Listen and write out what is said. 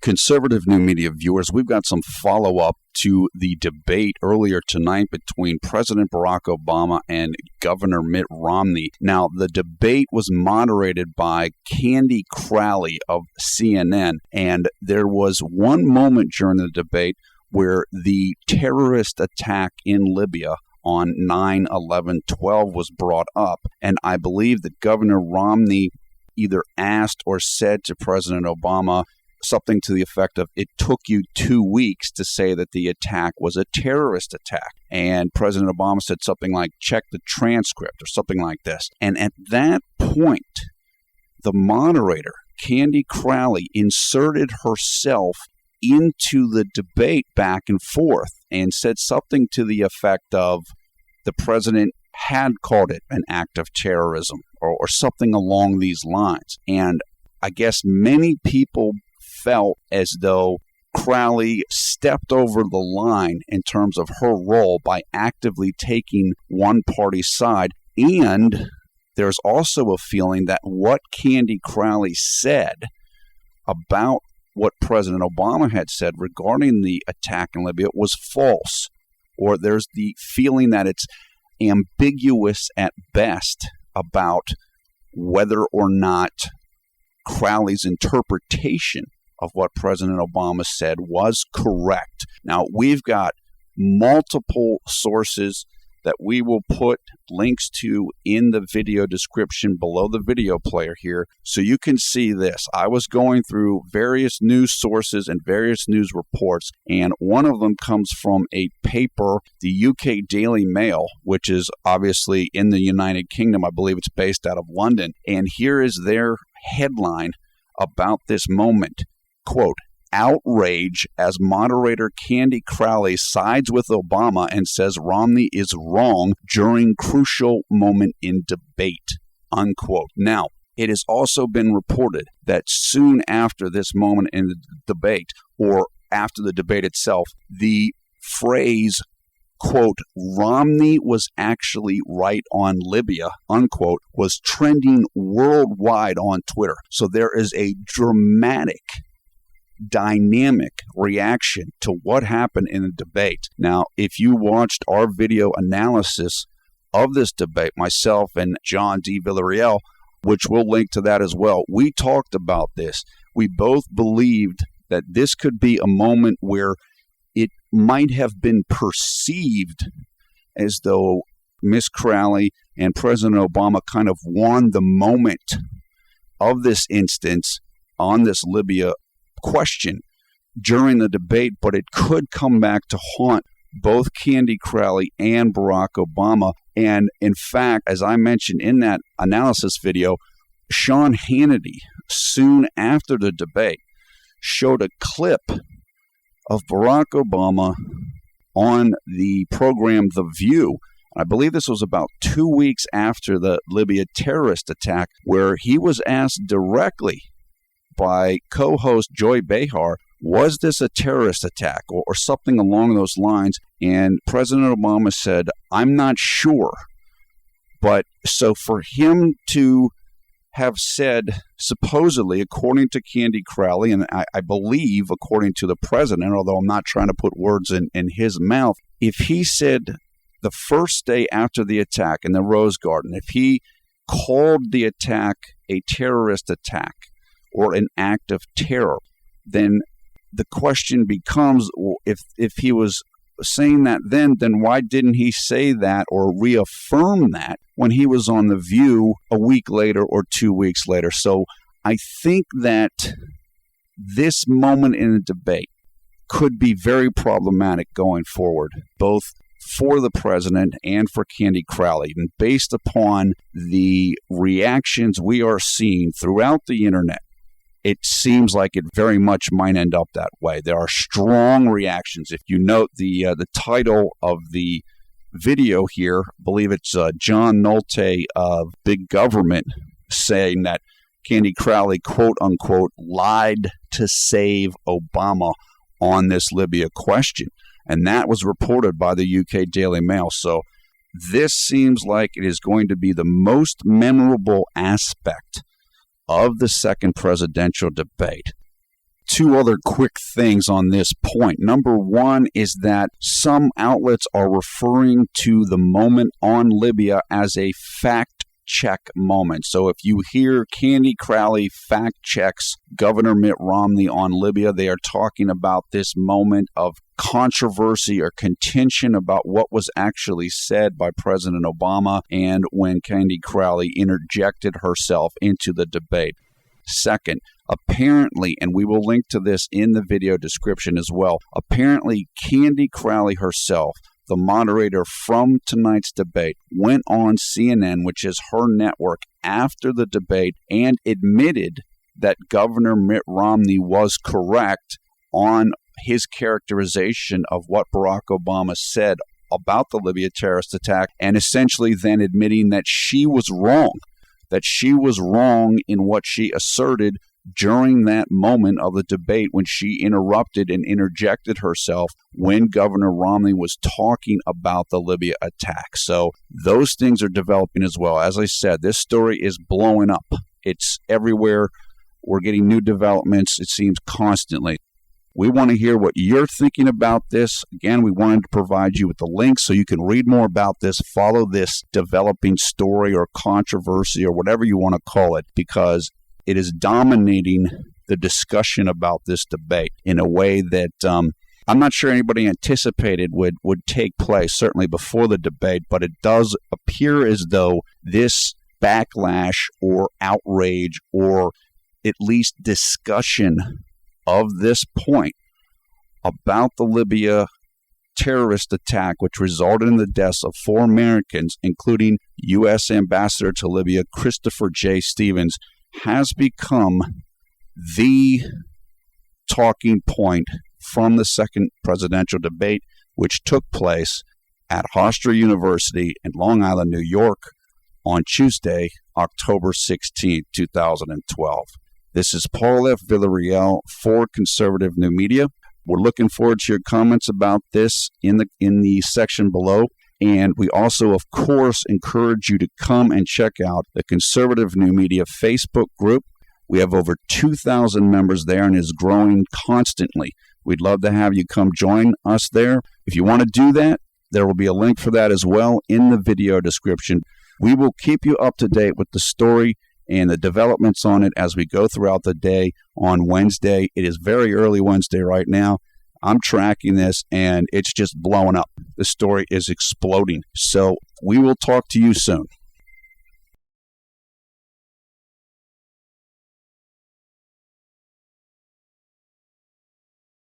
Conservative New Media viewers, we've got some follow-up to the debate earlier tonight between President Barack Obama and Governor Mitt Romney. Now, the debate was moderated by Candy Crowley of CNN, and there was one moment during the debate where the terrorist attack in Libya on 9/11/12 was brought up, and I believe that Governor Romney either asked or said to President Obama something to the effect of, it took you 2 weeks to say that the attack was a terrorist attack. And President Obama said something like, check the transcript or something like this. And at that point, the moderator, Candy Crowley, inserted herself into the debate back and forth and said something to the effect of the president had called it an act of terrorism or something along these lines. And I guess many people felt as though Crowley stepped over the line in terms of her role by actively taking one party's side. And there's also a feeling that what Candy Crowley said about what President Obama had said regarding the attack in Libya was false, or there's the feeling that it's ambiguous at best about whether or not Crowley's interpretation of what President Obama said was correct. Now, we've got multiple sources that we will put links to in the video description below the video player here, so you can see this. I was going through various news sources and various news reports, and one of them comes from a paper, the UK Daily Mail, which is obviously in the United Kingdom. I believe it's based out of London. And here is their headline about this moment. Quote, outrage as moderator Candy Crowley sides with Obama and says Romney is wrong during crucial moment in debate, unquote. Now, it has also been reported that soon after this moment in the debate, or after the debate itself, the phrase, quote, Romney was actually right on Libya, unquote, was trending worldwide on Twitter. So there is a dramatic, dynamic reaction to what happened in the debate. Now, if you watched our video analysis of this debate, myself and John D. Villarreal, which we'll link to that as well, we talked about this. We both believed that this could be a moment where it might have been perceived as though Miss Crowley and President Obama kind of won the moment of this instance on this Libya question during the debate, but it could come back to haunt both Candy Crowley and Barack Obama. And in fact, as I mentioned in that analysis video, Sean Hannity, soon after the debate, showed a clip of Barack Obama on the program The View. I believe this was about 2 weeks after the Libya terrorist attack, where he was asked directly by co-host Joy Behar, was this a terrorist attack or something along those lines? And President Obama said, I'm not sure. But so for him to have said, supposedly, according to Candy Crowley, and I believe according to the president, although I'm not trying to put words in his mouth, if he said the first day after the attack in the Rose Garden, if he called the attack a terrorist attack or an act of terror, then the question becomes, if he was saying that then why didn't he say that or reaffirm that when he was on The View a week later or 2 weeks later? So I think that this moment in the debate could be very problematic going forward, both for the president and for Candy Crowley. And based upon the reactions we are seeing throughout the internet, it seems like it very much might end up that way. There are strong reactions. If you note the title of the video here, I believe it's John Nolte of Big Government saying that Candy Crowley, quote unquote, lied to save Obama on this Libya question. And that was reported by the UK Daily Mail. So this seems like it is going to be the most memorable aspect of the second presidential debate. two other quick things on this point. Number one is that some outlets are referring to the moment on Libya as a fact check moment. So if you hear Candy Crowley fact checks Governor Mitt Romney on Libya, they are talking about this moment of controversy or contention about what was actually said by President Obama and when Candy Crowley interjected herself into the debate. Second, apparently, and we will link to this in the video description as well, apparently Candy Crowley herself, the moderator from tonight's debate, went on CNN, which is her network, after the debate and admitted that Governor Mitt Romney was correct on his characterization of what Barack Obama said about the Libya terrorist attack, and essentially then admitting that she was wrong in what she asserted during that moment of the debate when she interrupted and interjected herself when Governor Romney was talking about the Libya attack. So those things are developing as well. As I said, this story is blowing up. It's everywhere. We're getting new developments, it seems, constantly. We want to hear what you're thinking about this. Again, we wanted to provide you with the link so you can read more about this, follow this developing story or controversy or whatever you want to call it, because it is dominating the discussion about this debate in a way that I'm not sure anybody anticipated would take place, certainly before the debate, but it does appear as though this backlash or outrage or at least discussion of this point about the Libya terrorist attack, which resulted in the deaths of 4 Americans, including U.S. Ambassador to Libya, Christopher J. Stevens, has become the talking point from the second presidential debate, which took place at Hofstra University in Long Island, New York, on Tuesday, October 16, 2012. This is Paul F. Villarreal for Conservative New Media. We're looking forward to your comments about this in the section below. And we also, of course, encourage you to come and check out the Conservative New Media Facebook group. We have over 2,000 members there and is growing constantly. We'd love to have you come join us there. If you want to do that, there will be a link for that as well in the video description. We will keep you up to date with the story and the developments on it as we go throughout the day on Wednesday. It is very early Wednesday right now. I'm tracking this, and it's just blowing up. The story is exploding. So we will talk to you soon.